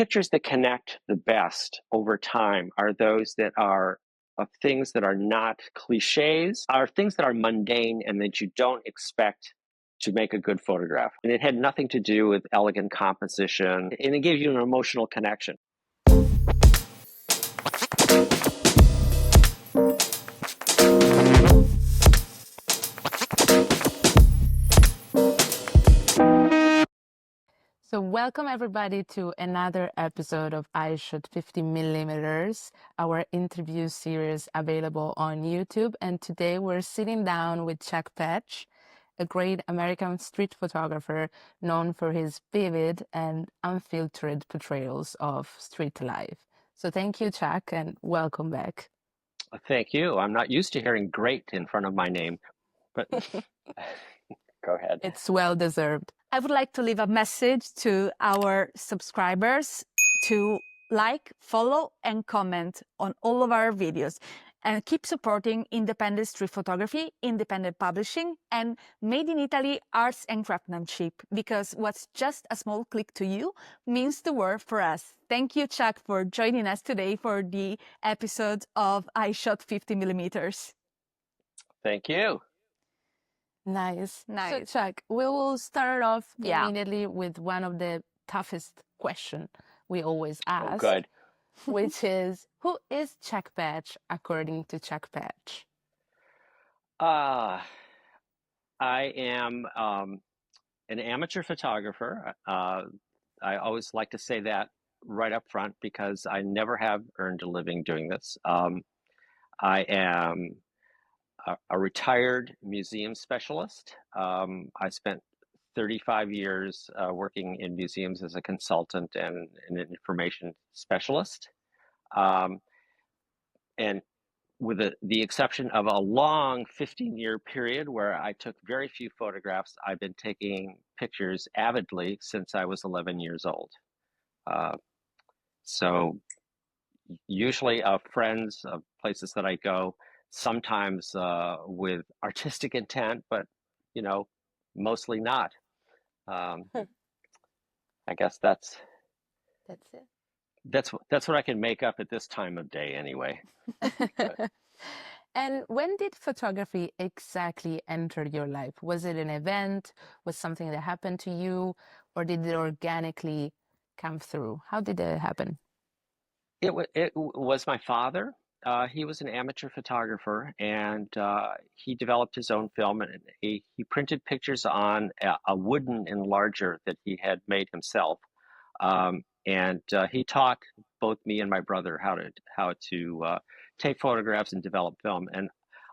pictures that connect the best over time are those that are of things that are not cliches, are things that are mundane and that you don't expect to make a good photograph. And it had nothing to do with elegant composition, and it gave you an emotional connection. So welcome everybody to another episode of iShot 50mm, our interview series available on YouTube. And today we're sitting down with Chuck Patch, a great American street photographer known for his vivid and unfiltered portrayals of street life. So thank you, Chuck, and welcome back. Thank you. I'm not used to hearing great in front of my name, but go ahead. It's well deserved. I would like to leave a message to our subscribers to like, follow, and comment on all of our videos. And keep supporting independent street photography, independent publishing, and made in Italy arts and craftsmanship, because what's just a small click to you means the world for us. Thank you, Chuck, for joining us today for the episode of iShot 50mm. Thank you. Nice. Nice. So, Chuck, we will start off immediately with one of the toughest questions we always ask. Oh, good. Which is, who is Chuck Patch according to Chuck Patch? I am an amateur photographer. I always like to say that right up front because I never have earned a living doing this. I am a retired museum specialist. I spent 35 years working in museums as a consultant and an information specialist. And with the exception of a long 15-year period where I took very few photographs, I've been taking pictures avidly since I was 11 years old. So usually of friends, of places that I go, sometimes with artistic intent, but mostly not. I guess that's it. That's what I can make up at this time of day anyway. And when did photography exactly enter your life? Was it an event? Was something that happened to you? Or did it organically come through? How did it happen? It was my father. He was an amateur photographer, and he developed his own film, and he printed pictures on a wooden enlarger that he had made himself. And he taught both me and my brother how to take photographs and develop film. And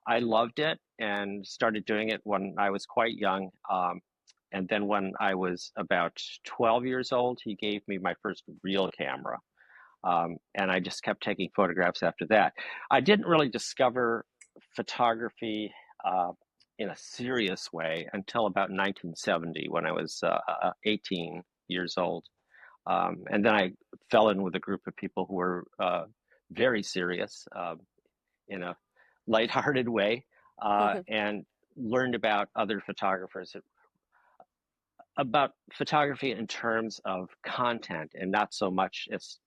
I loved it and started doing it when I was quite young. And then when I was about 12 years old, he gave me my first real camera. And I just kept taking photographs after that. I didn't really discover photography in a serious way until about 1970 when I was 18 years old. And then I fell in with a group of people who were very serious in a lighthearted way and learned about other photographers, about photography in terms of content and not so much as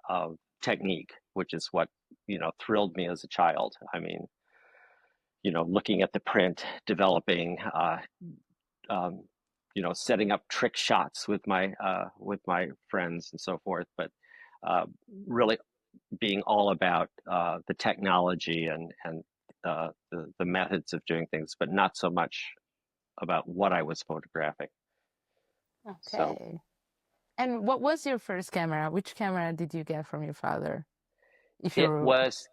of technique, which is what, thrilled me as a child. I mean, looking at the print, developing, setting up trick shots with my friends and so forth, but really being all about the technology and the methods of doing things, but not so much about what I was photographing. Okay. So, and what was your first camera? Which camera did you get from your father? It was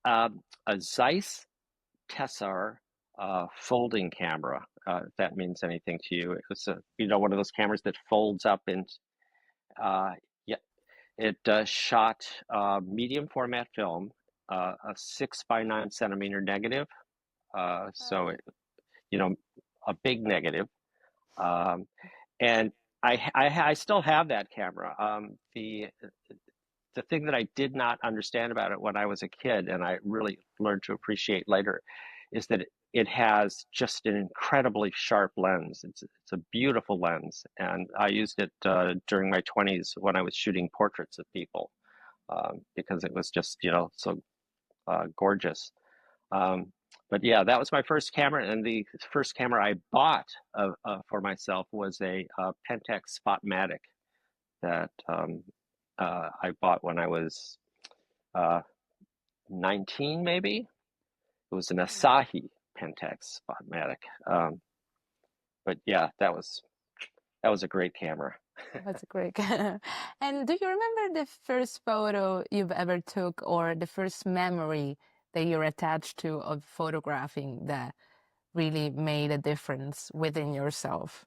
a Zeiss Tessar folding camera. If that means anything to you. It was one of those cameras that folds up, and it shot medium format film, a 6x9 centimeter negative. So it, a big negative. And I still have that camera. The thing that I did not understand about it when I was a kid, and I really learned to appreciate later, is that it has just an incredibly sharp lens. It's a beautiful lens, and I used it during my 20s when I was shooting portraits of people because it was just, so gorgeous. Um, but yeah, that was my first camera, and the first camera I bought for myself was a Pentax Spotmatic that I bought when I was uh, 19, maybe. It was an Asahi Pentax Spotmatic. But yeah, that was a great camera. That's great. And do you remember the first photo you've ever took or the first memory that you're attached to of photographing that really made a difference within yourself?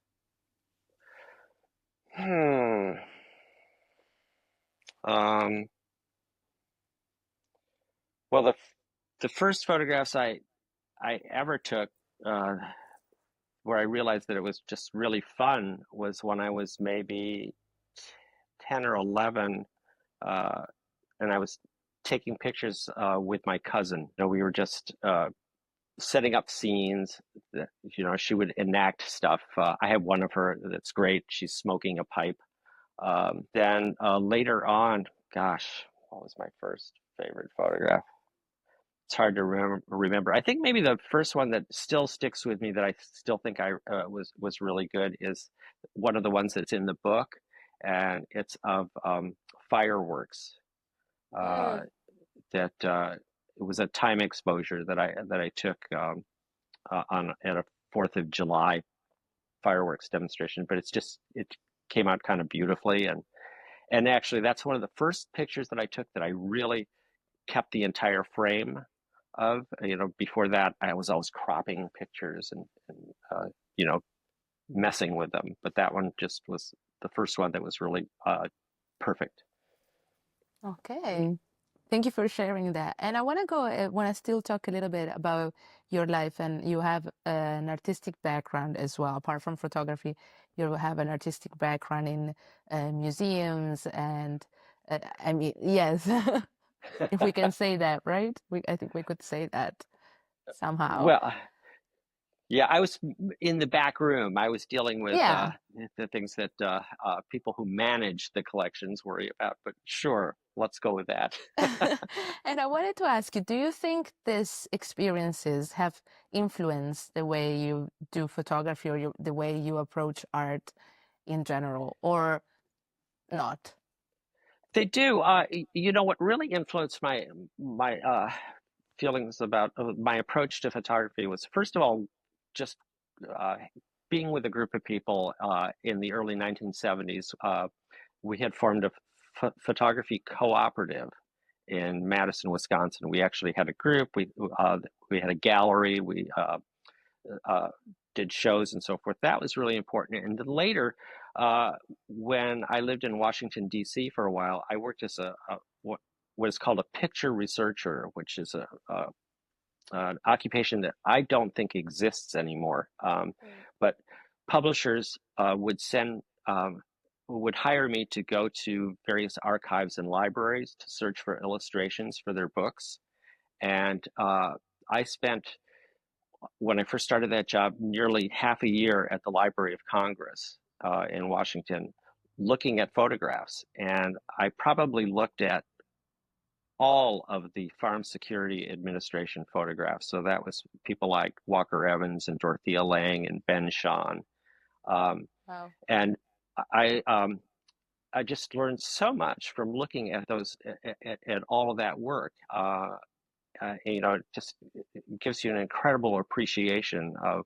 Hmm. Um, well, the first photographs I ever took, uh, where I realized that it was just really fun, was when I was maybe 10 or 11, uh, and I was taking pictures with my cousin. We were just setting up scenes. She would enact stuff. I have one of her that's great. She's smoking a pipe. Then later on, gosh, what was my first favorite photograph? It's hard to remember. I think maybe the first one that still sticks with me that I still think I was really good is one of the ones that's in the book, and it's of fireworks. Uh, Mm. that It was a time exposure that I took on at a 4th of July fireworks demonstration. But it came out kind of beautifully, and actually that's one of the first pictures that I took that I really kept the entire frame of. Before that, I was always cropping pictures and messing with them. But that one just was the first one that was really perfect. Okay. Thank you for sharing that. And I want to still talk a little bit about your life. And you have an artistic background as well. Apart from photography, you have an artistic background in museums and, I mean, yes, if we can say that, right? I think we could say that somehow. Well, yeah, I was in the back room. I was dealing with Yeah. the things that people who manage the collections worry about. But sure, let's go with that. And I wanted to ask you, do you think these experiences have influenced the way you do photography or the way you approach art in general, or not? They do. What really influenced my feelings about my approach to photography was, first of all, just uh, being with a group of people in the early 1970s. We had formed a photography cooperative in Madison, Wisconsin. We actually had a group. We had a gallery. We uh, did shows and so forth. That was really important. And then later, uh, when I lived in Washington, D.C. for a while, I worked as what is called a picture researcher, which is an occupation that I don't think exists anymore. But publishers would hire me to go to various archives and libraries to search for illustrations for their books. And I spent, when I first started that job, nearly half a year at the Library of Congress in Washington, looking at photographs. And I probably looked at all of the Farm Security Administration photographs. So that was people like Walker Evans and Dorothea Lange and Ben Shahn. Um, Wow. and I just learned so much from looking at those at all of that work. It just gives you an incredible appreciation of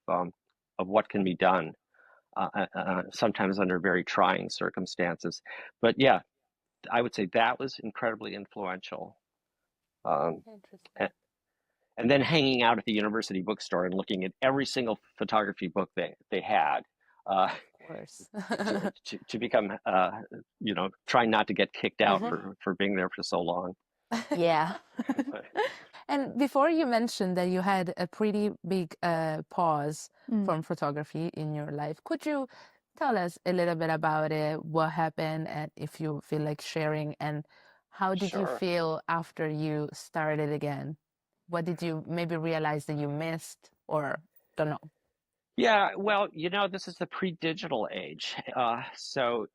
what can be done, sometimes under very trying circumstances. But yeah, I would say that was incredibly influential. Um, Interesting. and then hanging out at the university bookstore and looking at every single photography book they had, uh, Of course. to become, trying not to get kicked out Mhm. for being there for so long. Yeah. And before you mentioned that you had a pretty big pause Mm. from photography in your life, could you tell us a little bit about it, what happened, and if you feel like sharing, and how did you Sure. feel after you started again? What did you maybe realize that you missed? or don't know? Yeah, well, this is the pre-digital age. So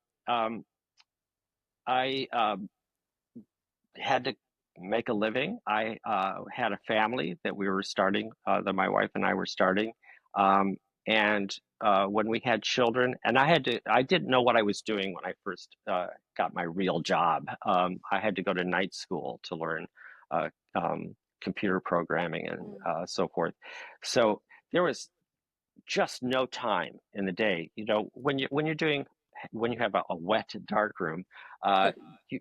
I had to make a living. I had a family that we were starting, that my wife and I were starting. And when we had children, and I didn't know what I was doing when I first got my real job. I had to go to night school to learn uh, computer programming and so forth. So there was just no time in the day. When you have a wet dark room, uh,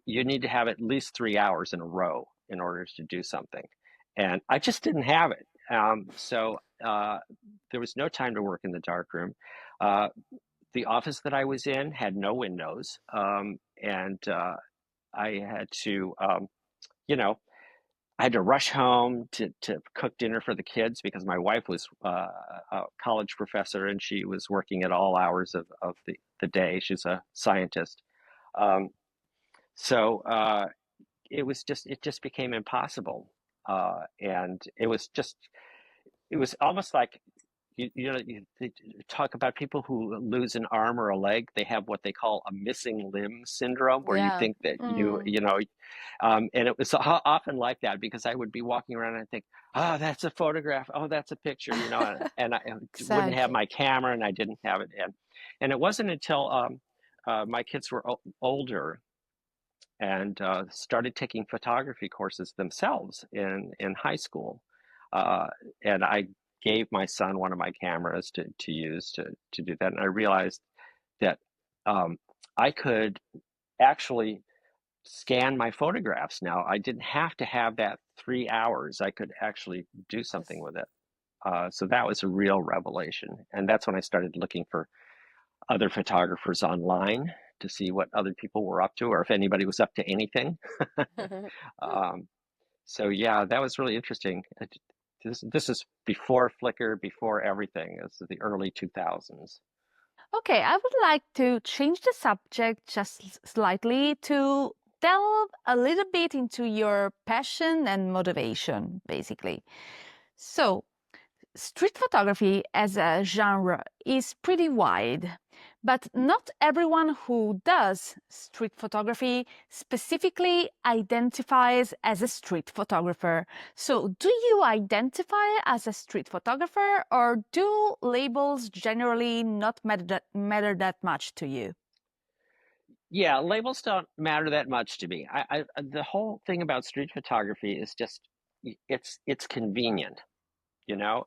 you need to have at least 3 hours in a row in order to do something, and I just didn't have it. So there was no time to work in the dark room. Uh, the office that I was in had no windows, and I had to, you know, I had to rush home to cook dinner for the kids because my wife was a college professor and she was working at all hours of the day. She's a scientist. Um, so it just became impossible. And it was almost like they talk about people who lose an arm or a leg. They have what they call a missing limb syndrome, where you Yeah. think that Mm, and it was often like that because I would be walking around and I think, oh, that's a photograph. Oh, that's a picture, and I wouldn't have exactly. my camera and I didn't have it. And it wasn't until my kids were older and started taking photography courses themselves in high school. Uh, and I gave my son one of my cameras to use to do that. And I realized that um, I could actually scan my photographs now. I didn't have to have that 3 hours. I could actually do something Yes. with it. So that was a real revelation. And that's when I started looking for other photographers online to see what other people were up to or if anybody was up to anything. Um, so yeah, that was really interesting. This is before Flickr, before everything. This is the early 2000s. Okay, I would like to change the subject just slightly to delve a little bit into your passion and motivation, basically. So, street photography as a genre is pretty wide, but not everyone who does street photography specifically identifies as a street photographer. So, do you identify as a street photographer, or do labels generally not matter that much to you? Yeah, labels don't matter that much to me. The whole thing about street photography is just it's convenient,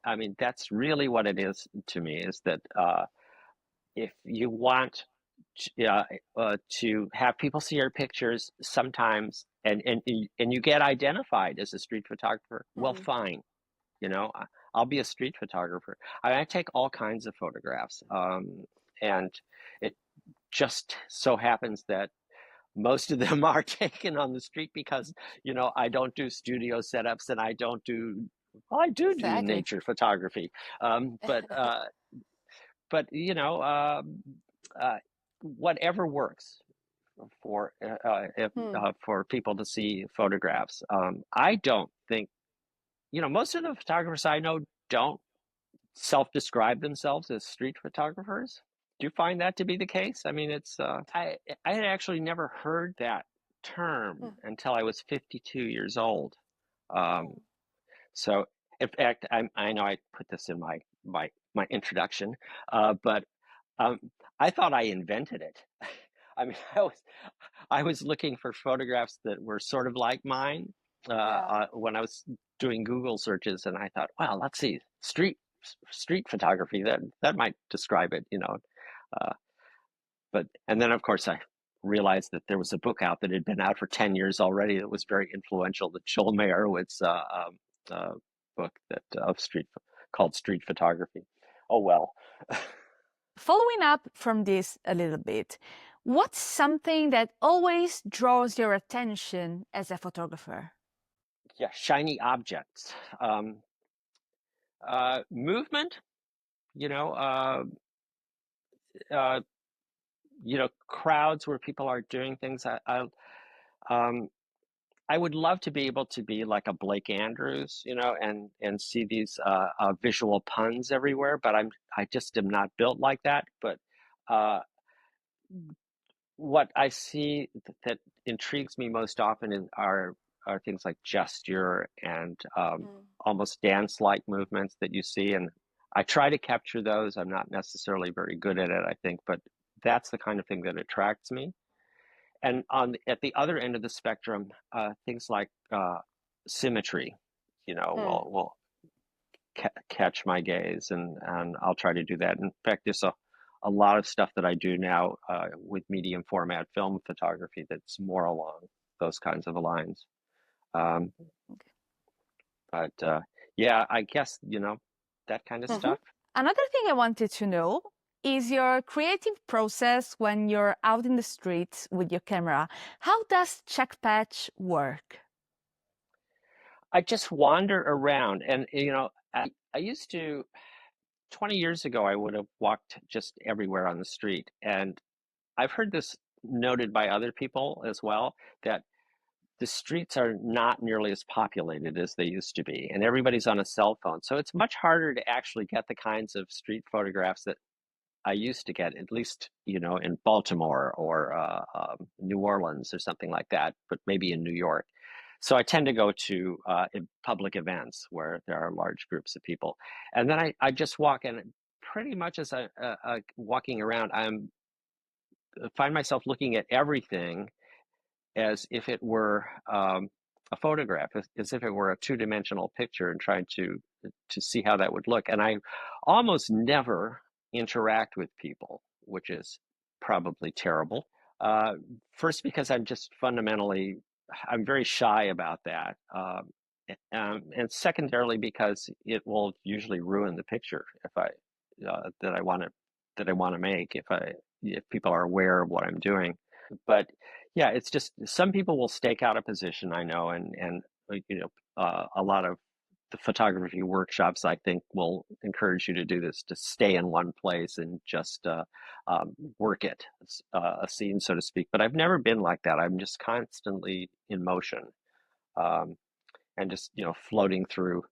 I mean, that's really what it is to me, is that if you want to have people see your pictures sometimes and you get identified as a street photographer, well, Mm. fine. I'll be a street photographer. I take all kinds of photographs, and it just so happens that most of them are taken on the street because I don't do studio setups and I don't do well, I do Exactly. nature photography, um, but uh, but uh, whatever works Hmm. for people to see photographs. I don't think most of the photographers I know don't self-describe themselves as street photographers. Do you find that to be the case? I mean, I had actually never heard that term Hmm. until I was 52 years old. Um, Oh. so in fact, I know I put this in my introduction, but um, I thought I invented it. I mean, I was looking for photographs that were sort of like mine Yeah. when I was doing Google searches, and I thought, well, let's see, street photography. That might describe it, Uh, but and then of course I realized that there was a book out that had been out for 10 years already that was very influential, the Joel Meyerowitz uh, book that of street called Street Photography. Oh well. Following up from this a little bit, what's something that always draws your attention as a photographer? Yeah, shiny objects, movement, you know, uh, uh, crowds where people are doing things. Um, I would love to be able to be like a Blake Andrews, and see these visual puns everywhere, but I just am not built like that. But uh, what I see that intrigues me most often are things like gesture and almost dance-like movements that you see, and I try to capture those. I'm not necessarily very good at it, I think, but that's the kind of thing that attracts me. And at the other end of the spectrum, things like symmetry, will catch my gaze, and I'll try to do that. In fact, there's a lot of stuff that I do now with medium format film photography that's more along those kinds of lines. Um, Okay. but yeah, I guess, that kind of stuff. Another thing I wanted to know is your creative process when you're out in the streets with your camera. How does Check Patch work? I just wander around, and I used to 20 years ago, I would have walked just everywhere on the street. And I've heard this noted by other people as well, that the streets are not nearly as populated as they used to be, and everybody's on a cell phone. So it's much harder to actually get the kinds of street photographs that I used to get, at least, in Baltimore or New Orleans or something like that, but maybe in New York. So I tend to go to public events where there are large groups of people. And then I just walk, and pretty much as I walking around, find myself looking at everything as if it were a photograph, as if it were a two-dimensional picture, and trying to see how that would look. And I almost never interact with people, which is probably terrible. First, because I'm very shy about that. And secondarily, because it will usually ruin the picture if that I want to make, if people are aware of what I'm doing. But yeah, it's just some people will stake out a position, I know, and a lot of the photography workshops, I think, will encourage you to do this, to stay in one place and just work it, a scene, so to speak. But I've never been like that. I'm just constantly in motion, um, and just floating through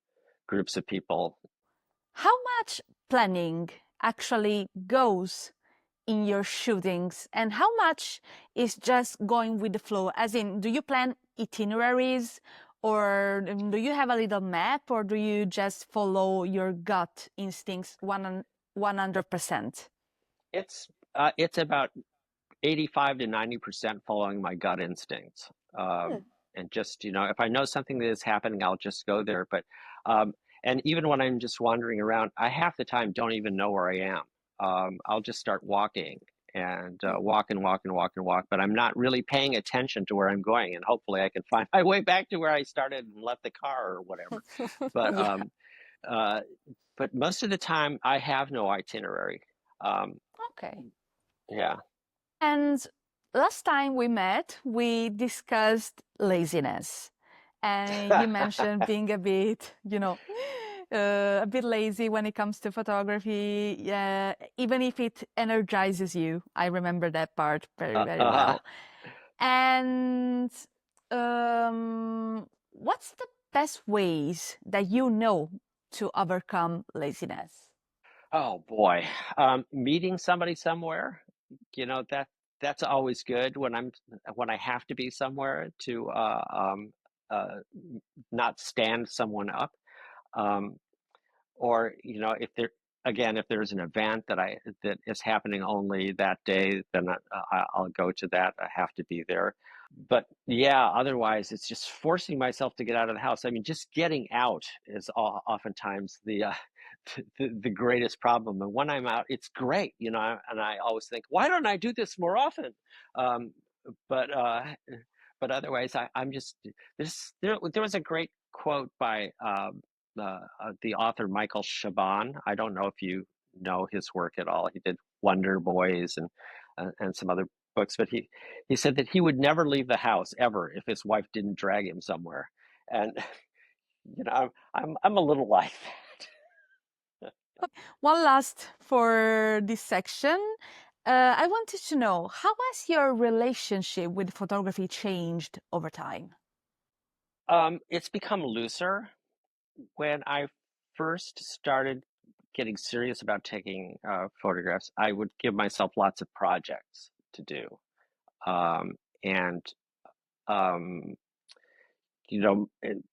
groups of people. How much planning actually goes in your shootings, and how much is just going with the flow? As in, do you plan itineraries, or do you have a little map, or do you just follow your gut instincts 100%? It's about 85 to 90% following my gut instincts. And just, if I know something that is happening, I'll just go there. But, and even when I'm just wandering around, I half the time don't even know where I am. I'll just start walking and walk and walk and walk and walk, but I'm not really paying attention to where I'm going. And hopefully I can find my way back to where I started and left the car or whatever. But, Yeah. but most of the time I have no itinerary. Okay. Yeah. And last time we met, we discussed laziness. And you mentioned being a bit, a bit lazy when it comes to photography, yeah, even if it energizes you. I remember that part very, very well. And what's the best ways that you know to overcome laziness? Oh boy. Meeting somebody somewhere, that's always good when I have to be somewhere to uh, not stand someone up. Um, or, if there's an event that is happening only that day, then I'll go to that. I have to be there. But yeah, otherwise it's just forcing myself to get out of the house. I mean, just getting out is oftentimes the greatest problem. And when I'm out, it's great, and I always think, why don't I do this more often? Um, but otherwise, I'm just there was a great quote by the author Michael Chabon. I don't know if you know his work at all. He did Wonder Boys and some other books, but he said that he would never leave the house ever if his wife didn't drag him somewhere. And I'm a little like that. One last for this section. I wanted to know, how has your relationship with photography changed over time? It's become looser. When I first started getting serious about taking photographs, I would give myself lots of projects to do. And um,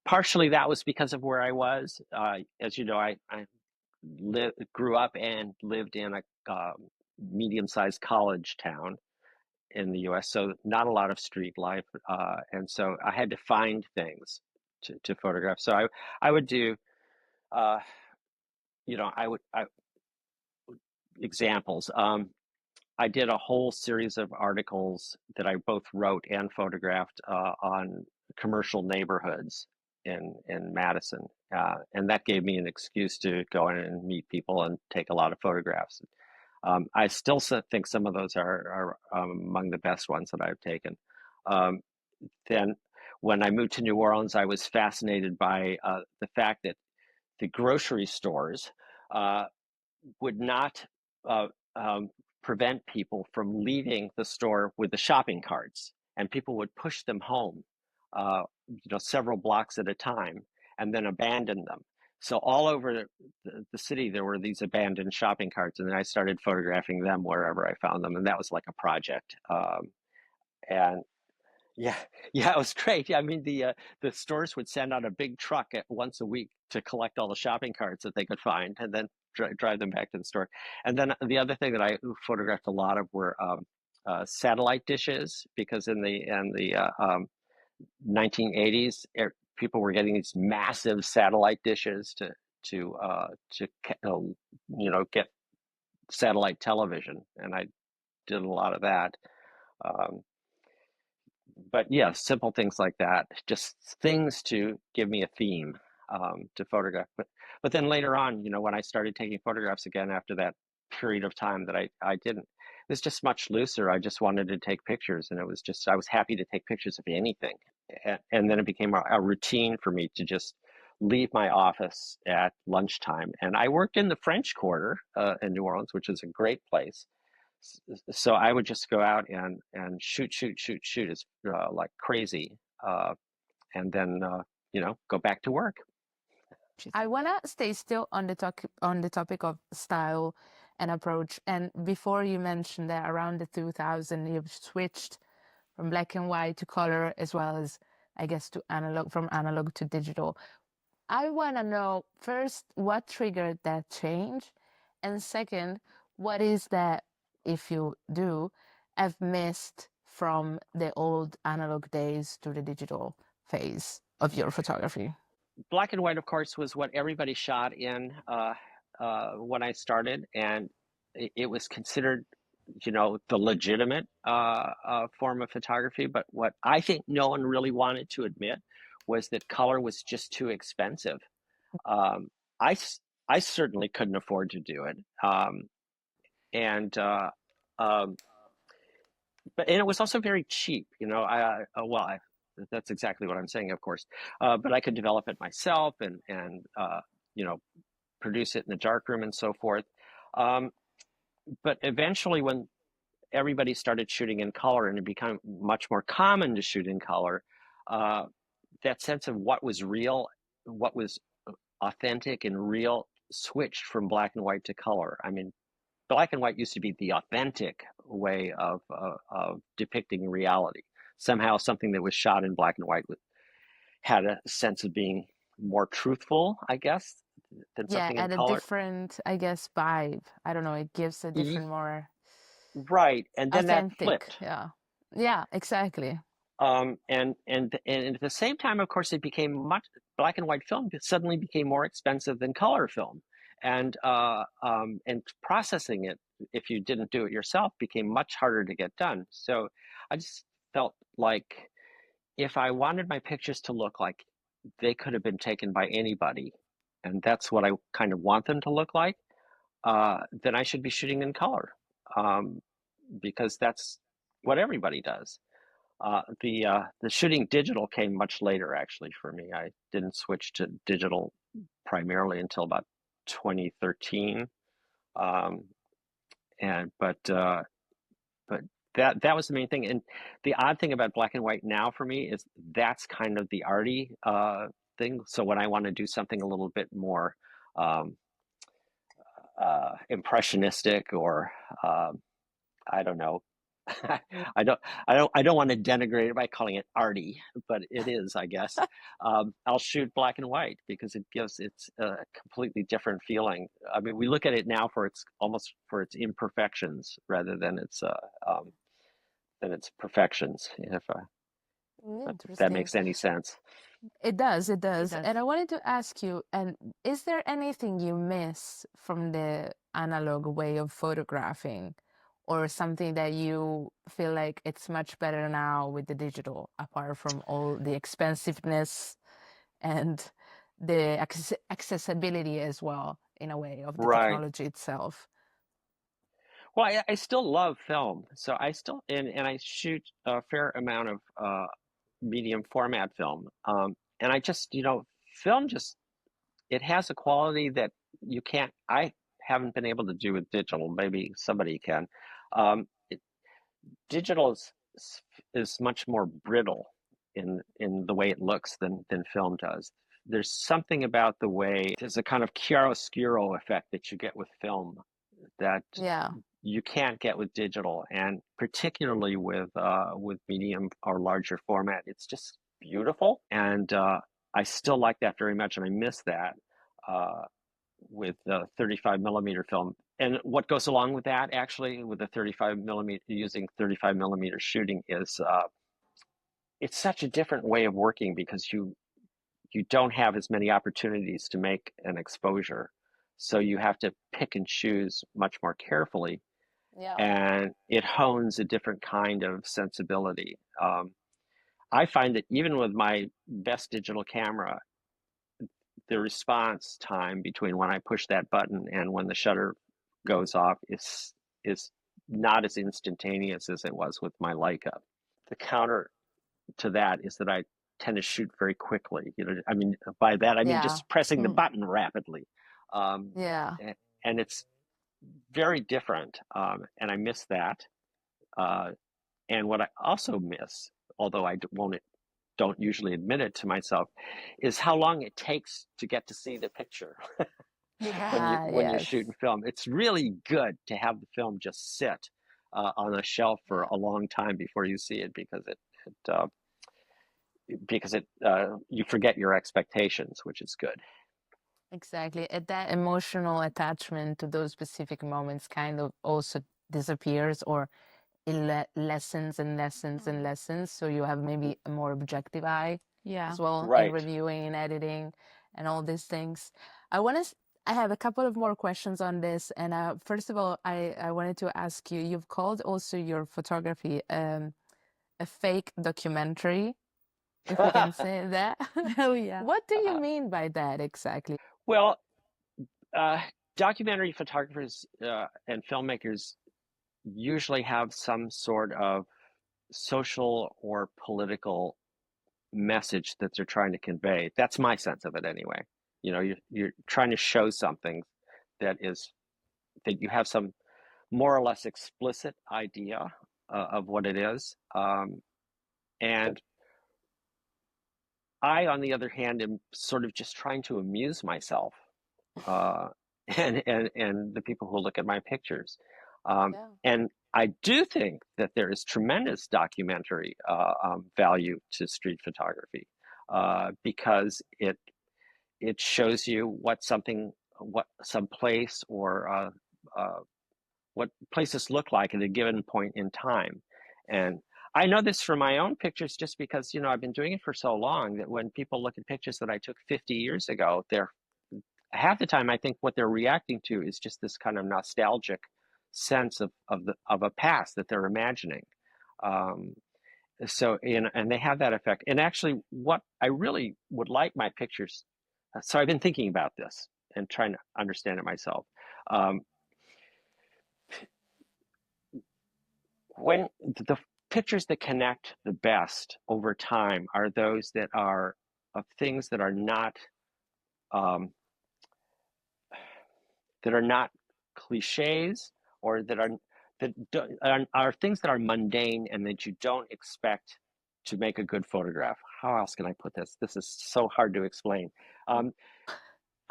partially that was because of where I was. As you know, I grew up and lived in a medium-sized college town in the U.S., so not a lot of street life, and so I had to find things to photograph. So I would do, uh, I examples. I did a whole series of articles that I both wrote and photographed on commercial neighborhoods in Madison, and that gave me an excuse to go in and meet people and take a lot of photographs. I still think some of those are among the best ones that I've taken. Um, then, when I moved to New Orleans, I was fascinated by the fact that the grocery stores uh, would not uh, um, prevent people from leaving the store with the shopping carts, and people would push them home, several blocks at a time, and then abandon them. So all over the city, there were these abandoned shopping carts, and then I started photographing them wherever I found them, and that was like a project. And yeah, yeah, it was great. Yeah, I mean, the stores would send out a big truck once a week to collect all the shopping carts that they could find, and then drive them back to the store. And then the other thing that I photographed a lot of were satellite dishes, because in the 1980s, people were getting these massive satellite dishes to get satellite television, and I did a lot of that. Um, but yeah, simple things like that, just things to give me a theme to photograph. But then later on, when I started taking photographs again after that period of time that I didn't, it was just much looser. I just wanted to take pictures, and I was happy to take pictures of anything. And then it became a routine for me to just leave my office at lunchtime. And I worked in the French Quarter in New Orleans, which is a great place. So I would just go out and shoot as like crazy, and then go back to work. I want to stay still on the topic of style and approach. And before you mentioned that around the 2000 you've switched from black and white to color, as well as, I guess, from analog to digital. I want to know first what triggered that change, and second, what is that, if you do, have missed from the old analog days to the digital phase of your photography? Black and white, of course, was what everybody shot in when I started, and it was considered, the legitimate form of photography. But what I think no one really wanted to admit was that color was just too expensive. Um, I, I certainly couldn't afford to do it. And um, and it was also very cheap. That's exactly what I'm saying, of course. But I could develop it myself and produce it in the darkroom and so forth. Um, but eventually, when everybody started shooting in color and it became much more common to shoot in color, uh, that sense of what was real, what was authentic and real, switched from black and white to color. I mean, black and white used to be the authentic way of depicting reality. Somehow, something that was shot in black and white had a sense of being more truthful, I guess, than Yeah, something in and a color. different, I guess, vibe. I don't know, it gives a E- different, more right, and then that authentic. flipped. Yeah. Yeah, exactly. And at the same time, of course, it became much black and white film suddenly became more expensive than color film, and processing it, if you didn't do it yourself, became much harder to get done. So I just felt like if I wanted my pictures to look like they could have been taken by anybody, and that's what I kind of want them to look like, then I should be shooting in color, um, because that's what everybody does. The shooting digital came much later, actually, for me. I didn't switch to digital primarily until about 2013. Um, and but that was the main thing. And the odd thing about black and white now for me is that's kind of the arty thing. So when I want to do something a little bit more um, impressionistic or I don't know. I don't want to denigrate it by calling it arty, but it is, I guess. I'll shoot black and white because it gives it's a completely different feeling. I mean, we look at it now for its almost for its imperfections rather than its perfections. If that Interesting. makes any sense. It does, it It does. does. And I wanted to ask you, and is there anything you miss from the analog way of photographing, or something that you feel like it's much better now with the digital, apart from all the expensiveness and the accessibility as well, in a way, of the Right. technology itself? Well, I still love film, so I still and I shoot a fair amount of medium format film. And I just, film just it has a quality that I haven't been able to do with digital. Maybe somebody can. Um, it, digital is much more brittle in the way it looks than film does. There's something about the way there's a kind of chiaroscuro effect that you get with film that Yeah. you can't get with digital, and particularly with medium or larger format. It's just beautiful, and I still like that very much, and I miss that uh, with 35 millimeter film. And what goes along with that, actually, with the 35 millimeter using 35 millimeter shooting is it's such a different way of working because you don't have as many opportunities to make an exposure, so you have to pick and choose much more carefully, Yeah. and it hones a different kind of sensibility. I find that even with my best digital camera, the response time between when I push that button and when the shutter goes off is not as instantaneous as it was with my Leica. The counter to that is that I tend to shoot very quickly. I mean, by that I mean Yeah. just pressing the Mm. button rapidly, um, Yeah. and it's very different, and I miss that. Uh, and what I also miss, although don't usually admit it to myself, is how long it takes to get to see the picture when you Yeah. when you're Yes. shooting film. It's really good to have the film just sit on a shelf for Yeah. a long time before you see it because it you forget your expectations, which is good. Exactly. That emotional attachment to those specific moments kind of also disappears, or it lessens and lessens and Mm. lessens. So you have maybe a more objective eye Yeah. as well in Right. reviewing and editing and all these things. I want to. I have a couple of more questions on this. And first of all, I wanted to ask you. You've called also your photography a fake documentary, if we can say that. Oh, yeah. What do you mean by that exactly? Well, uh, documentary photographers and filmmakers usually have some sort of social or political message that they're trying to convey. That's my sense of it anyway. You're trying to show something that is that you have some more or less explicit idea of what it is. And I, on the other hand, am sort of just trying to amuse myself uh, and the people who look at my pictures. Yeah. And I do think that there is tremendous documentary value to street photography because it shows you what some place or what places look like at a given point in time. And I know this from my own pictures just because, I've been doing it for so long that when people look at pictures that I took 50 years ago, they're half the time I think what they're reacting to is just this kind of nostalgic sense of a past that they're imagining. Um, and they have that effect. And actually, what I really would like my pictures. So I've been thinking about this and trying to understand it myself. Um, when the pictures that connect the best over time are those that are of things um, that are not cliches or that are things that are mundane and that you don't expect to make a good photograph. How else can I put this? This is so hard to explain. Um,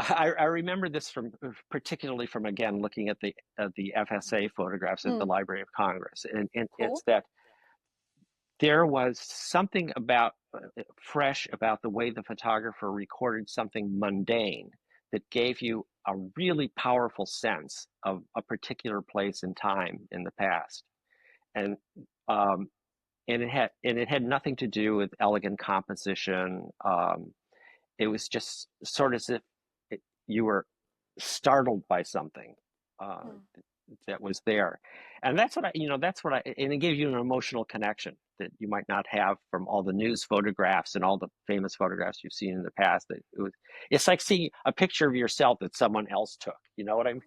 I remember this from particularly from again looking at the FSA photographs at the Mm, Library of Congress, and it's cool. that there was something about fresh about the way the photographer recorded something mundane that gave you a really powerful sense of a particular place and time in the past, and um, and it had nothing to do with elegant composition. It was just sort of as if you were startled by something uh, Mm. that was there, and that's what I and it gives you an emotional connection that you might not have from all the news photographs and all the famous photographs you've seen in the past. It's like seeing a picture of yourself that someone else took. You know what I mean?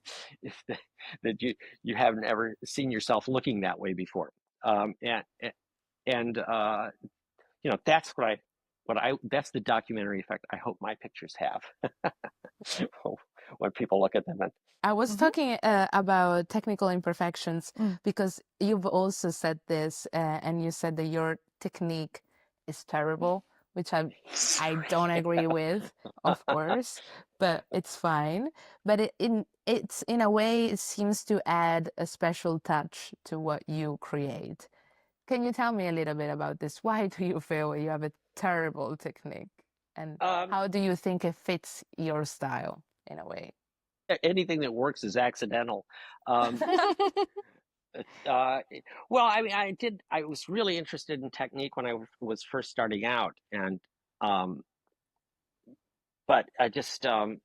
That you haven't ever seen yourself looking that way before. And that's that's the documentary effect I hope my pictures have when people look at them. And I was Mhm. talking about technical imperfections Mm. because you've also said this, and you said that your technique is terrible, which I don't sorry. agree with, of course, but it's fine. But it's in a way it seems to add a special touch to what you create. Can you tell me a little bit about this? Why do you feel you have a terrible technique, and um, how do you think it fits your style in a way? Anything that works is accidental. Um, uh, well, I mean, I was really interested in technique when I was first starting out, and um, but I just have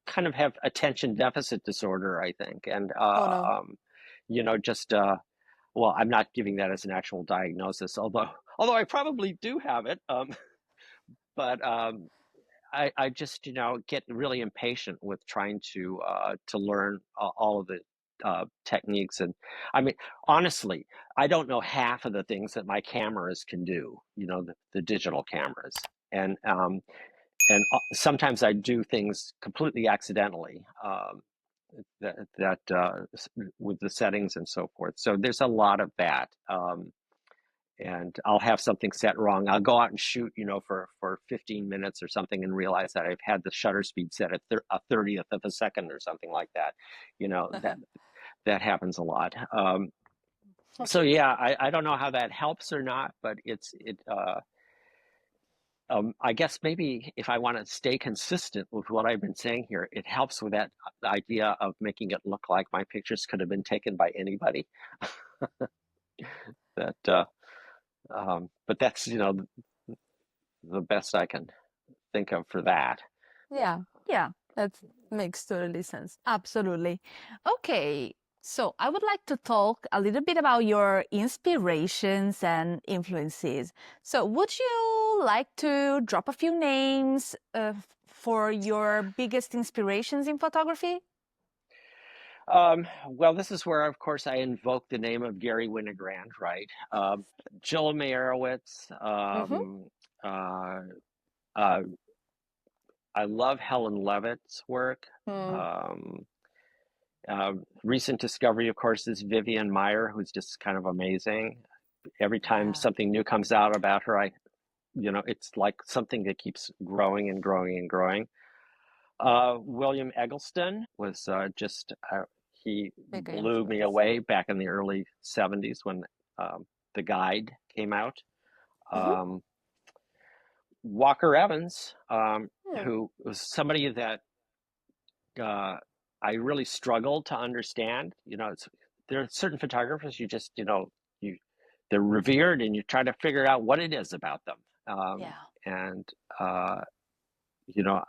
kind of have attention deficit disorder, I think, and Oh no. just well, I'm not giving that as an actual diagnosis, although I probably do have it. But I just get really impatient with trying to learn all of the techniques, and I mean, honestly, I don't know half of the things that my cameras can do. The digital cameras, and sometimes I do things completely accidentally. With the settings and so forth. So there's a lot of that. And I'll have something set wrong. I'll go out and shoot, for 15 minutes or something, and realize that I've had the shutter speed set at a 30th of a second or something like that. That happens a lot. So yeah, I don't know how that helps or not, but I guess maybe if I want to stay consistent with what I've been saying here, it helps with that idea of making it look like my pictures could have been taken by anybody. That, but that's the best I can think of for that. Yeah, Yeah, that makes totally sense. absolutely. Okay, so I would like to talk a little bit about your inspirations and influences. So, would you like to drop a few names for your biggest inspirations in photography? Well, this is where, of course, I invoke the name of Gary Winogrand, right? Jill Meyerowitz. Mm-hmm. Uh, uh, I love Helen Levitt's work. Mm. Um, Recent discovery, of course, is Vivian Meyer, who's just kind of amazing. Every time Yeah. something new comes out about her, it's like something that keeps growing and growing and growing. William Eggleston was he Big blew me influence. away back in the early 70s when The Guide came out. Mm-hmm. Um, Walker Evans, Mm. who was somebody that uh, I really struggled to understand. There are certain photographers you they're revered, and you try to figure out what it is about them. Yeah. And uh, you know,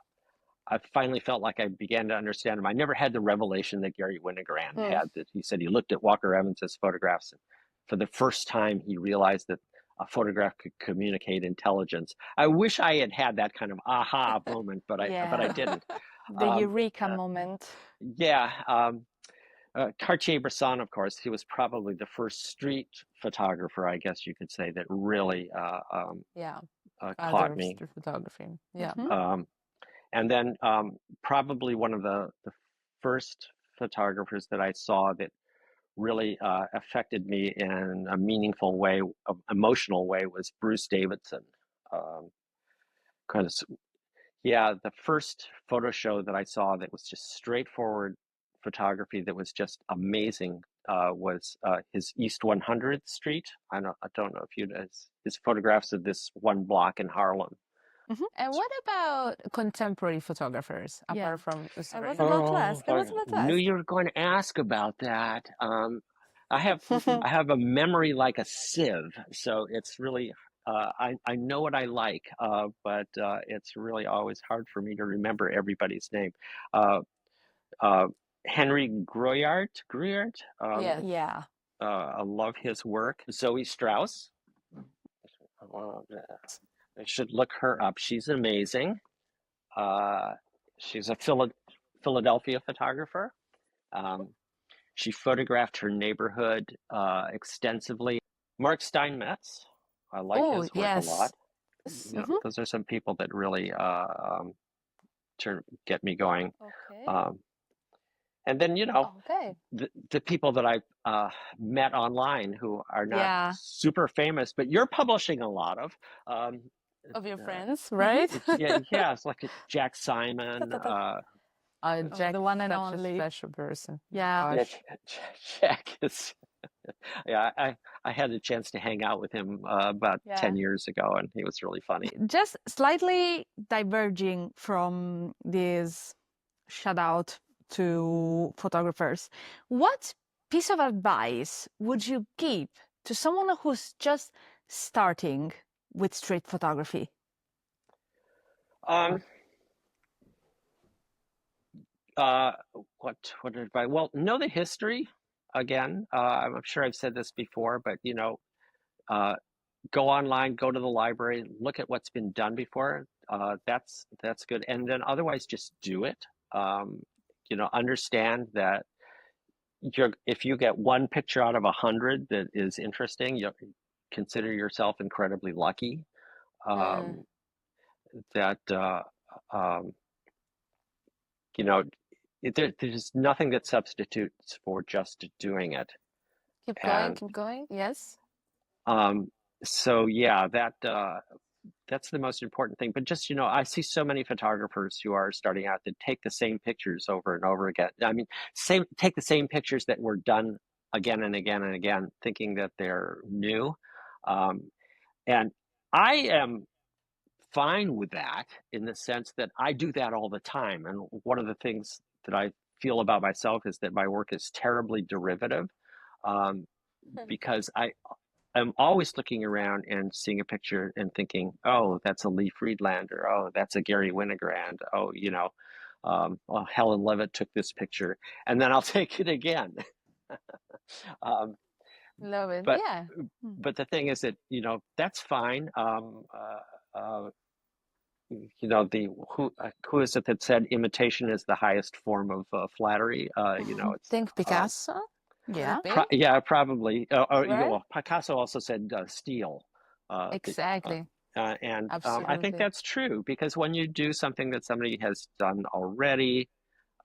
I finally felt like I began to understand him. I never had the revelation that Gary Winogrand Mm. had. That he said he looked at Walker Evans's photographs, and for the first time, he realized that a photograph could communicate intelligence. I wish I had had that kind of aha moment, but I Yeah. didn't. The Um, eureka uh, moment. yeah, Cartier-Bresson, of course, he was probably the first street photographer, I guess you could say, that really Yeah, caught other me. street photography. Yeah. Mm-hmm. Um, and then probably one of the first photographers that I saw that really affected me in a meaningful way, emotional way, was Bruce Davidson. Um, kind of, yeah, the first photo show that I saw that was just straightforward photography that was just amazing was his East 100th Street. I don't know if you his photographs of this one block in Harlem. And what about contemporary photographers, Yeah. apart from I was Usari? about to ask. I I was about to knew ask. you were going to ask about that. I have I have a memory like a sieve, so it's really I know what I like, but it's really always hard for me to remember everybody's name. Uh, uh, Henry Gruyart. Yes. Yeah. I love his work. Zoe Strauss. Well, I should look her up. She's amazing. She's a Philadelphia photographer. Um, she photographed her neighborhood extensively. Mark Steinmetz, I like Oh, his work a lot. yes. You know, those are some people that really get me going. Okay. Um, and then, you know, Okay. the people that I've met online who are not Yeah. super famous, but you're publishing a lot of. Um, Of your uh, friends, right? yeah, it's like Jack Simon. Jack the one is and such a only. special person. Yeah. Yeah, Gosh. Jack is. Yeah, I had a chance to hang out with him about Yeah. 10 years ago, and he was really funny. Just slightly diverging from this shout out to photographers, what piece of advice would you give to someone who's just starting with street photography? Um, what did I? Well, know the history. Again, I'm sure I've said this before, but you know, go online, go to the library, look at what's been done before. That's good, and then otherwise just do it. You know, understand that if you get one picture out of 100 that is interesting, you consider yourself incredibly lucky. Um, that um, you know, there's nothing that substitutes for just doing it. Keep going, And keep going. Yes. so yeah, that's the most important thing. But just, you know, I see so many photographers who are starting out that take the same pictures over and over again. I mean, take the same pictures that were done again and again and again, thinking that they're new. And I am fine with that in the sense that I do that all the time. And one of the things that I feel about myself is that my work is terribly derivative, because I'm always looking around and seeing a picture and thinking, oh, that's a Lee Friedlander. Oh, that's a Gary Winogrand. Oh, you know, well, Helen Levitt took this picture, and then I'll take it again. Love it. But Yeah. but the thing is that, you know, that's fine. You know, who is it that said imitation is the highest form of flattery? You know, it's Think Picasso? Yeah. Could it be? yeah, probably. You Right? know, Picasso also said steal. Exactly. And I think Absolutely. that's true, because when you do something that somebody has done already,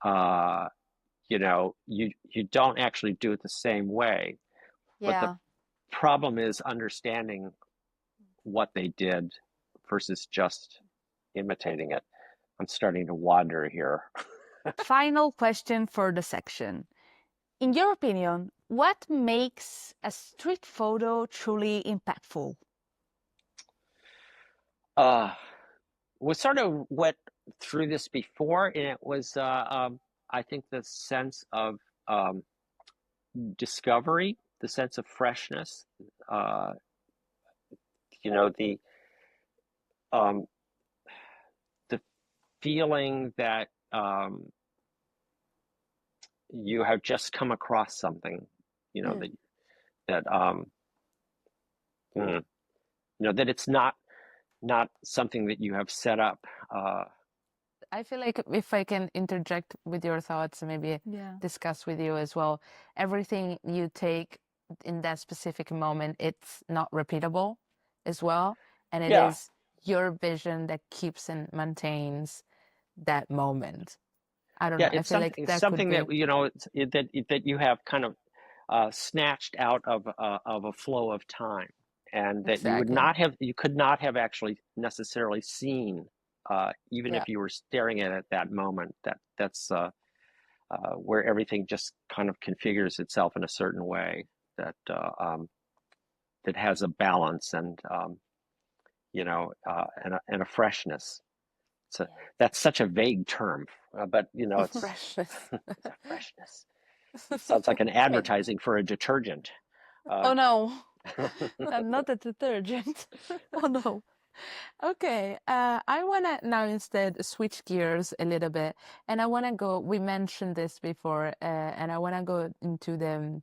you know, you don't actually do it the same way. But the Yeah. problem is understanding what they did versus just imitating it. I'm starting to wander here. Final question for the section. In your opinion, what makes a street photo truly impactful? We sort of went through this before, and it was, I think, the sense of discovery, the sense of freshness, you know, um, the feeling that you have just come across something, you know, that you know, that it's not something that you have set up. I feel like if I can interject with your thoughts and maybe Yeah. discuss with you as well, everything you take in that specific moment, it's not repeatable as well. And it Yeah. is your vision that keeps and maintains that moment. I don't Yeah, know. I it's feel like something that could something be that that you have kind of snatched out of a flow of time, and that exactly. you could not have actually necessarily seen, even Yeah. if you were staring at it at that moment. That's where everything just kind of configures itself in a certain way that that has a balance and and a freshness. So that's such a vague term, but it's Freshness. it's a freshness. Sounds like an Wait. advertising for a detergent. Uh, Oh no, not a detergent. Oh no. Okay, I want to now instead switch gears a little bit, and I want to go. We mentioned this before, and I want to go into the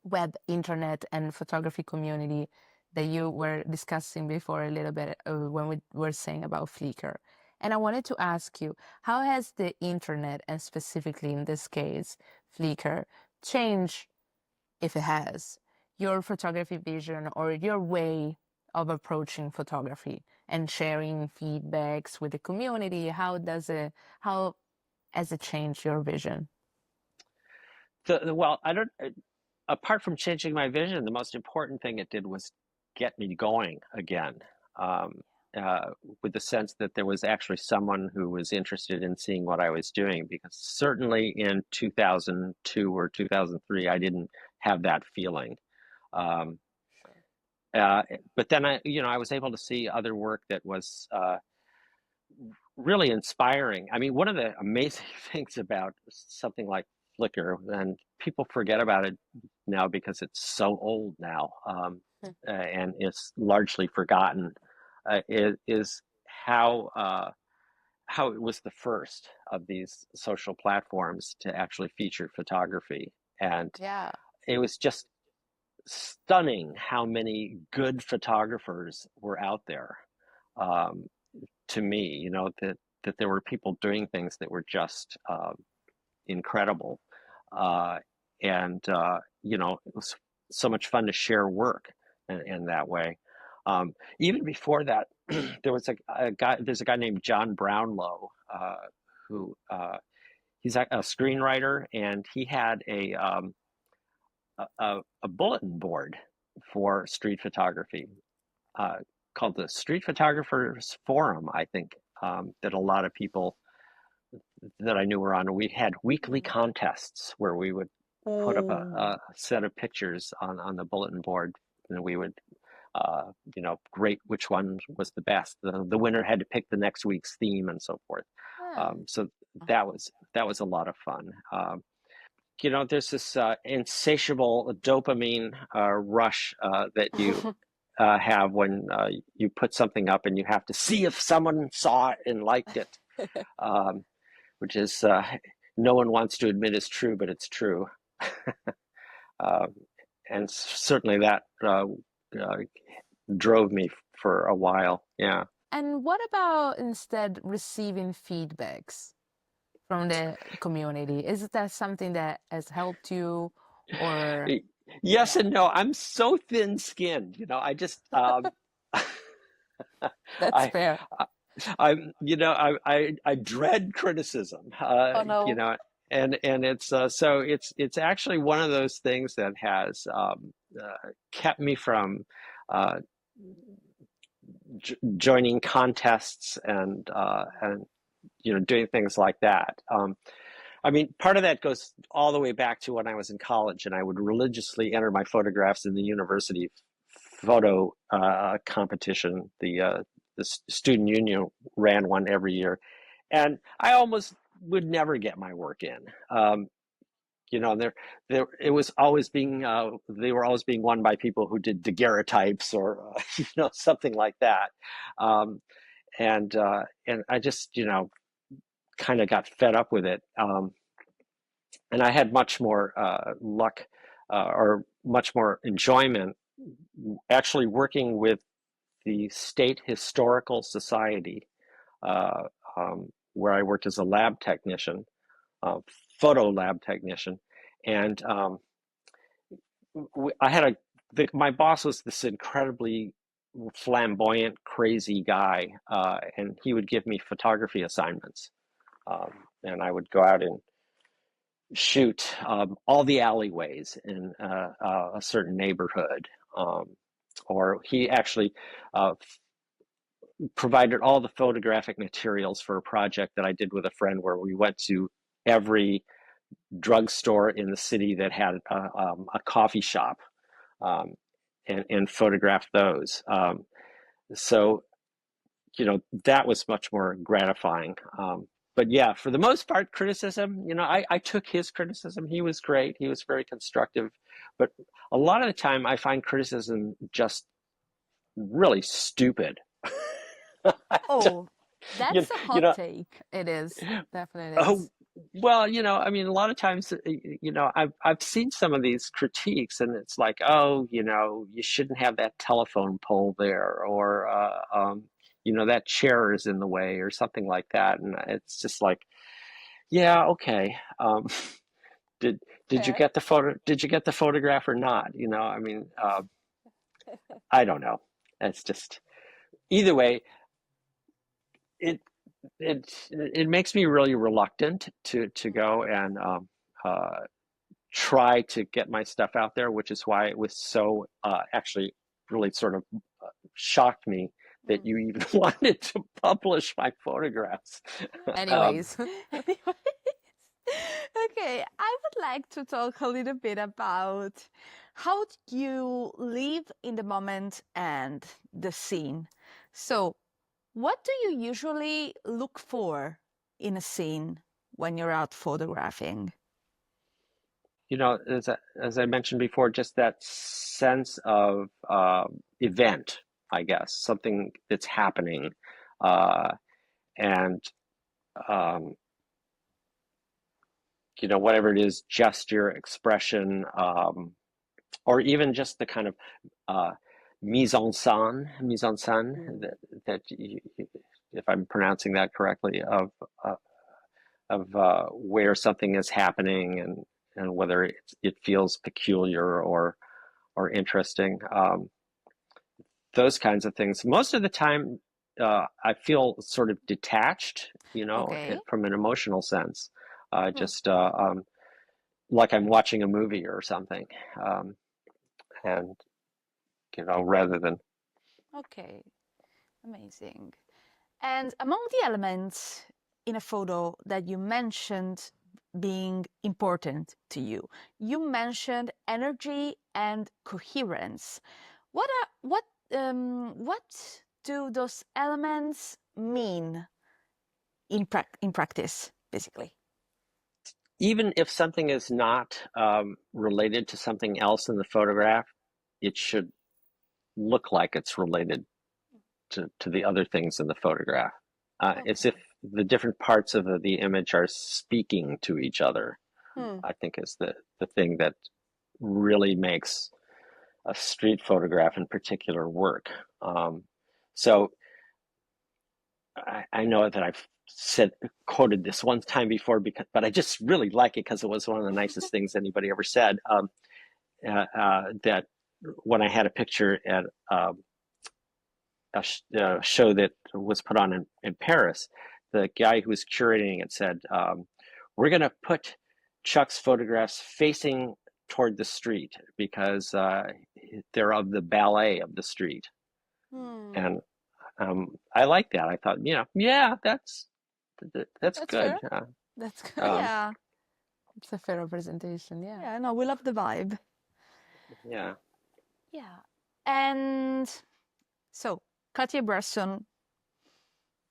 web, internet, and photography community that you were discussing before a little bit when we were saying about Flickr. And I wanted to ask you, how has the internet, and specifically in this case, Flickr, changed, if it has, your photography vision or your way of approaching photography and sharing feedbacks with the community? How has it changed your vision? well, I don't. Apart from changing my vision, the most important thing it did was get me going again, um, uh, with the sense that there was actually someone who was interested in seeing what I was doing. Because certainly in 2002 or 2003, I didn't have that feeling. Um, Sure. uh, but then I was able to see other work that was really inspiring. I mean, one of the amazing things about something like Flickr, and people forget about it now because it's so old now, and it's largely forgotten, is how it was the first of these social platforms to actually feature photography, and Yeah. it was just stunning how many good photographers were out there. Um, to me, that there were people doing things that were just incredible, uh, and it was so much fun to share work in that way. Even before that, there was a guy. There's a guy named John Brownlow, who he's a screenwriter, and he had a bulletin board for street photography, uh, called the Street Photographers Forum, I think, that a lot of people that I knew were on. We had weekly contests where we would put up Oh, a set of pictures on the bulletin board, and we would, rate which one was the best. The winner had to pick the next week's theme and so forth. Ah. So that was a lot of fun. There's this insatiable dopamine rush that you have when you put something up and you have to see if someone saw it and liked it, um, which is no one wants to admit is true, but it's true. uh, and certainly that uh, drove me for a while. Yeah. And what about instead receiving feedbacks from the community? Is that something that has helped you or Yes and no. I'm so thin-skinned. I just that's I fair? I dread criticism. oh no. And it's actually one of those things that has kept me from uh, joining contests and doing things like that. I mean, part of that goes all the way back to when I was in college, and I would religiously enter my photographs in the university photo competition. The student union ran one every year, and I almost would never get my work in. There it was always being they were always being won by people who did daguerreotypes or something like that, um, and I just kind of got fed up with it. And I had much more luck or much more enjoyment actually working with the State Historical Society, uh, where I worked as a lab technician, photo lab technician, and I had my boss was this incredibly flamboyant, crazy guy, and he would give me photography assignments. Um, and I would go out and shoot all the alleyways in a certain neighborhood. Or he actually provided all the photographic materials for a project that I did with a friend where we went to every drugstore in the city that had a coffee shop, um, and photographed those. So, that was much more gratifying. But yeah, for the most part, criticism, I took his criticism. He was great. He was very constructive. But a lot of the time, I find criticism just really stupid. Oh, you, that's a you hot know, take. It is. Definitely oh, is. well, I mean, a lot of times, I've seen some of these critiques, and it's like, oh, you shouldn't have that telephone pole there, or that chair is in the way, or something like that, and it's just like, yeah, okay. Did did you Fair. get the photo? Did you get the photograph or not? I mean, I don't know. It's just either way, it it makes me really reluctant to go and uh, try to get my stuff out there, which is why it was so actually really sort of shocked me that Mm. you even wanted to publish my photographs. um, Anyways, Anyways, okay, I would like to talk a little bit about how do you live in the moment and the scene. So, what do you usually look for in a scene when you're out photographing? as I mentioned before, just that sense of event, I guess, something that's happening, and um, whatever it is, gesture, expression, or even just the kind of uh, mise en scène Mm. that if I'm pronouncing that correctly, uh, of where something is happening, and whether it feels peculiar or interesting. Those kinds of things. Most of the time, I feel sort of detached, Okay. from an emotional sense, Hmm. just like I'm watching a movie or something, um, and rather than. Okay. Amazing. And among the elements in a photo that you mentioned being important to you, you mentioned energy and coherence. What do those elements mean in practice, basically? Even if something is not related to something else in the photograph, it should look like it's related to the other things in the photograph. As if Okay. the different parts of the image are speaking to each other, Hmm. I think is the thing that really makes a street photograph in particular work. So I know that I've quoted this one time before, but I just really like it because it was one of the nicest things anybody ever said. That when I had a picture at a show that was put on in Paris, the guy who was curating it said, "We're going to put Chuck's photographs facing toward the street because they're of the ballet of the street." Hmm. And I like that. I thought, yeah, that's that's good. fair. That's good. Um, Yeah. It's a fair representation. Yeah. Yeah. No, we love the vibe. yeah. Yeah. And so Cartier-Bresson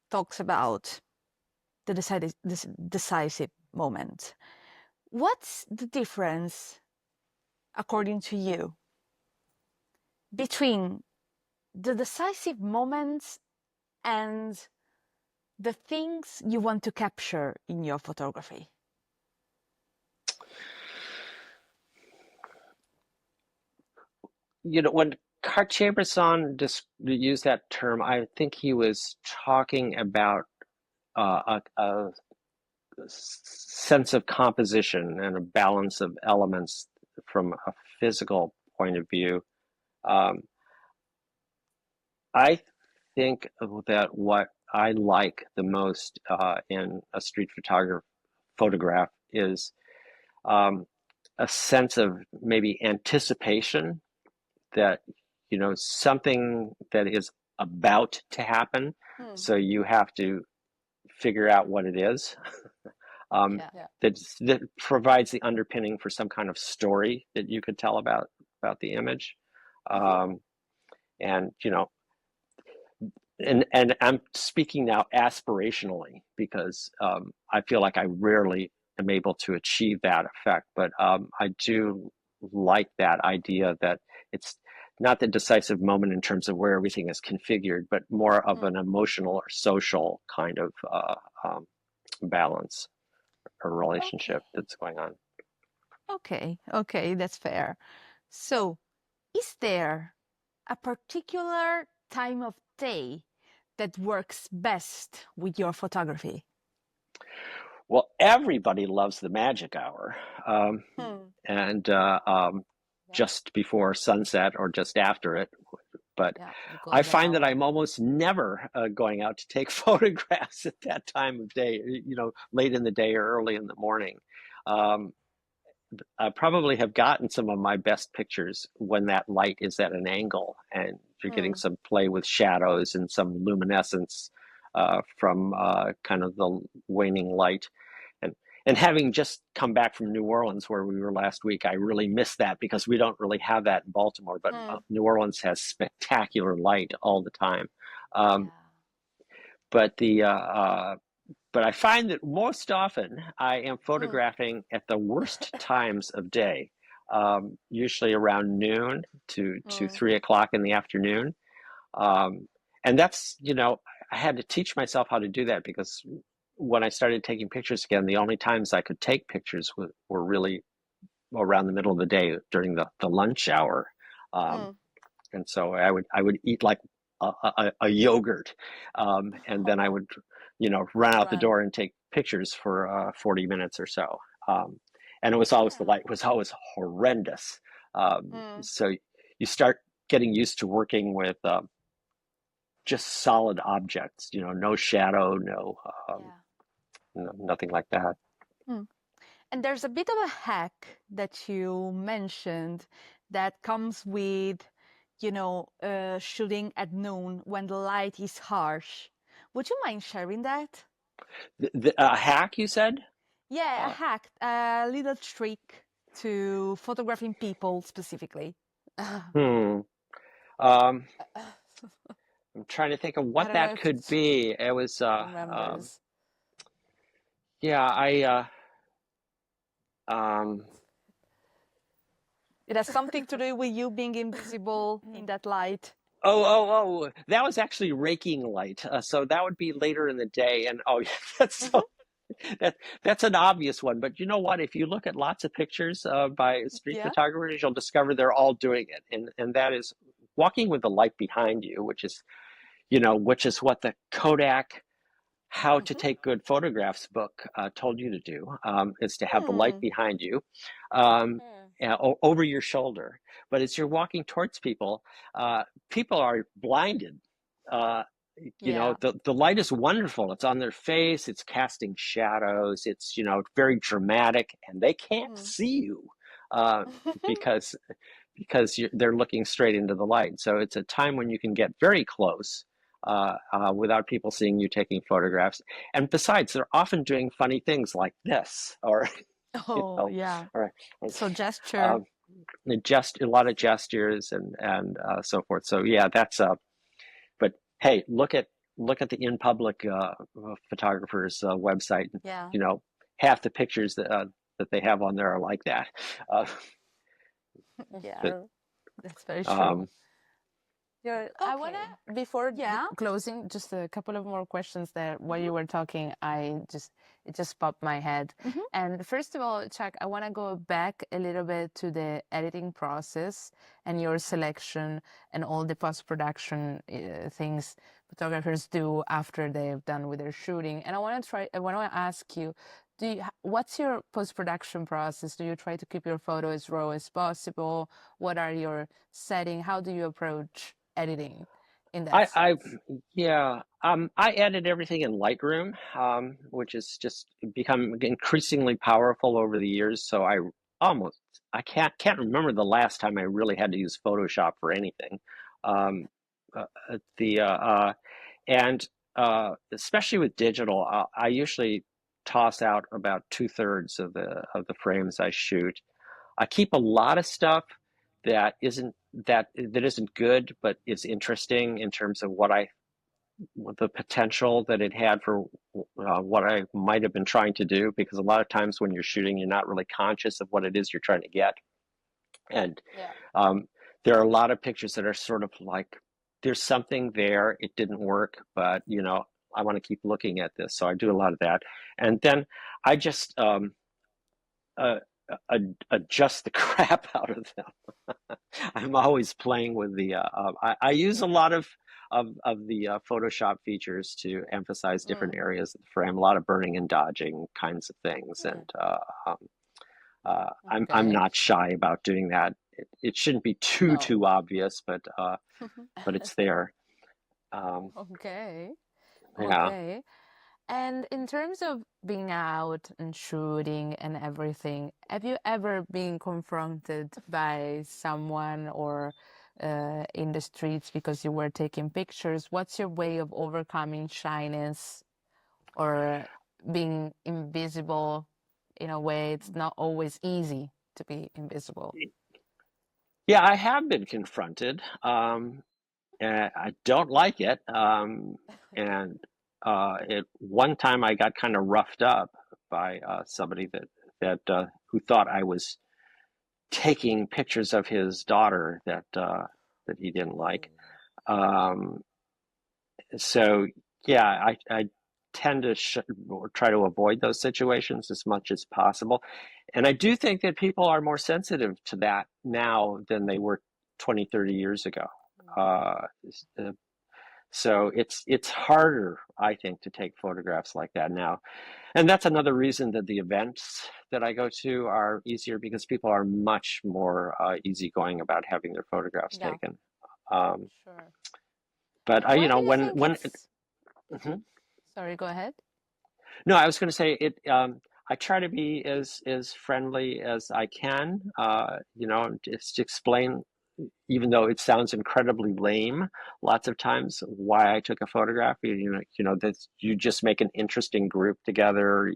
talks about the decisive moment. What's the difference, according to you, between the decisive moments and the things you want to capture in your photography? When Cartier-Bresson used that term, I think he was talking about a sense of composition and a balance of elements from a physical point of view. Um, I think that what I like the most in a street photograph is a sense of maybe anticipation that, something that is about to happen. So you have to figure out what it is. That provides the underpinning for some kind of story that you could tell about the image. And and I'm speaking now aspirationally because I feel like I rarely am able to achieve that effect, but I do like that idea that it's not the decisive moment in terms of where everything is configured, but more of an emotional or social kind of balance or relationship that's going on. Okay, that's fair. So, is there a particular time of day that works best with your photography? Well, everybody loves the magic hour, and just before sunset or just after it. But I find that I'm almost never going out to take photographs at that time of day, late in the day or early in the morning. I probably have gotten some of my best pictures when that light is at an angle and you're getting some play with shadows and some luminescence from kind of the waning light. And having just come back from New Orleans, where we were last week, I really miss that because we don't really have that in Baltimore. But New Orleans has spectacular light all the time. But I find that most often I am photographing at the worst times of day, usually around noon to 3 o'clock in the afternoon. And that's, I had to teach myself how to do that because when I started taking pictures again, the only times I could take pictures were really around the middle of the day during the lunch hour. And so I would eat like a yogurt, and then I would, run out the door and take pictures for 40 minutes or so. And it was always, the light was always horrendous. So you start getting used to working with just solid objects, no shadow, nothing like that. And there's a bit of a hack that you mentioned that comes with, shooting at noon when the light is harsh. Would you mind sharing that? A hack, you said? Yeah, a hack, a little trick to photographing people specifically. I'm trying to think of what that could be. It was, it has something to do with you being invisible in that light. Oh, that was actually raking light. So that would be later in the day. And that's an obvious one. But you know what? If you look at lots of pictures by street photographers, you'll discover they're all doing it. And that is walking with the light behind you, which is what the Kodak How to Take Good Photographs book told you to do, is to have the light behind you, over your shoulder. But as you're walking towards people, people are blinded. The light is wonderful. It's on their face. It's casting shadows. It's, very dramatic, and they can't see you because they're looking straight into the light. So it's a time when you can get very close without people seeing you taking photographs. And besides, they're often doing funny things like this, or so gesture, just a lot of gestures and so forth. So yeah, that's but hey, look at the In Public photographers website. Half the pictures that they have on there are like that. That's very true. I want to, before closing, just a couple of more questions that while you were talking, it just popped my head. And first of all, Chuck, I want to go back a little bit to the editing process and your selection and all the post-production things photographers do after they've done with their shooting. And I want to ask you, what's your post-production process? Do you try to keep your photo as raw as possible? What are your settings? How do you approach editing? in that I, I, sense? yeah, I edit everything in Lightroom, which has just become increasingly powerful over the years. So almost, I can't remember the last time I really had to use Photoshop for anything. Um, the and Especially with digital, I usually toss out about 2/3 of the frames I shoot. I keep a lot of stuff that isn't good, but is interesting in terms of what the potential that it had for what I might have been trying to do. Because a lot of times when you're shooting, you're not really conscious of what it is you're trying to get, and Yeah. um, there are a lot of pictures that are sort of like there's something there, it didn't work, but I want to keep looking at this, so I do a lot of that, and then I just uh, adjust the crap out of them. I'm always playing with I use a lot of the Photoshop features to emphasize different Mm. areas of the frame, a lot of burning and dodging kinds of things, Mm. and I'm Okay. not shy about doing that. It shouldn't be No. too obvious, but it's there. Um, Okay. yeah. Okay. And in terms of being out and shooting and everything, have you ever been confronted by someone or in the streets because you were taking pictures? What's your way of overcoming shyness or being invisible in a way it's not always easy to be invisible? Yeah, I have been confronted. And I don't like it. And At one time, I got kind of roughed up by somebody that who thought I was taking pictures of his daughter that he didn't like. Um, so yeah, I tend to or try to avoid those situations as much as possible. And I do think that people are more sensitive to that now than they were 20, 30 years ago. Uh, so it's harder, I think, to take photographs like that now. And that's another reason that the events that I go to are easier, because people are much more easygoing about having their photographs Yeah, taken. Um, sure. but And why do you think when it's... Mhm. Sorry, go ahead. No, I was going to say it. I try to be as friendly as I can. Just explain, even though it sounds incredibly lame, lots of times why I took a photograph. That you just make an interesting group together.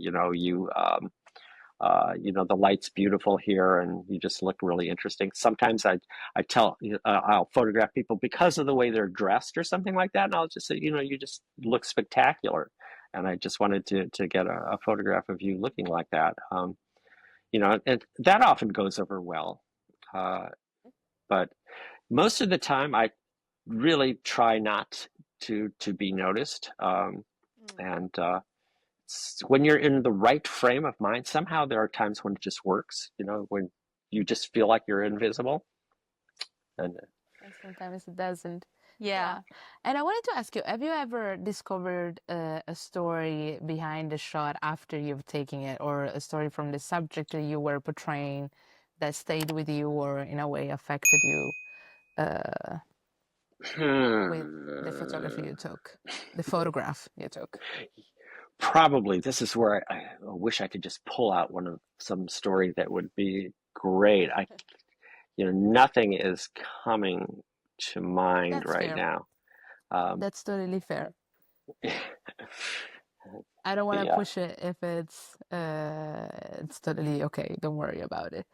The light's beautiful here, and you just look really interesting. Sometimes I'll photograph people because of the way they're dressed or something like that, and I'll just say, you just look spectacular, and I just wanted to get a photograph of you looking like that. And that often goes over well. Uh, but most of the time, I really try not to be noticed. Mm. And When you're in the right frame of mind, somehow there are times when it just works. When you just feel like you're invisible. And And sometimes it doesn't. Yeah. Yeah. And I wanted to ask you, have you ever discovered a story behind the shot after you've taken it, or a story from the subject that you were portraying that stayed with you or in a way affected you uh, with the photography hmm, you took, the photograph you took? probably this is where I wish I could just pull out some story that would be great. Nothing is coming to mind That's right fair. now. Um, That's totally fair. I don't want to yeah. push it if it's totally okay. Don't worry about it.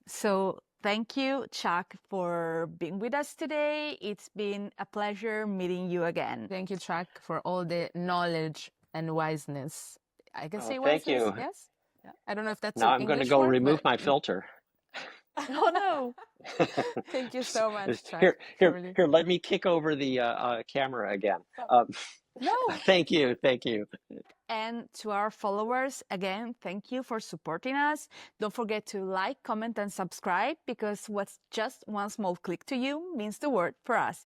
So thank you, Chuck, for being with us today. It's been a pleasure meeting you again. Thank you, Chuck, for all the knowledge and wiseness. I can Oh, say thank wiseness, you. yes? Yeah. I don't know if that's Now an I'm going to English go word, remove but my filter. Oh no. thank you so much, Chuck. Here, I here, really... here. Let me kick over the camera again. Um, No. Thank you, thank you. And to our followers, again, thank you for supporting us. Don't forget to like, comment, and subscribe, because what's just one small click to you means the world for us.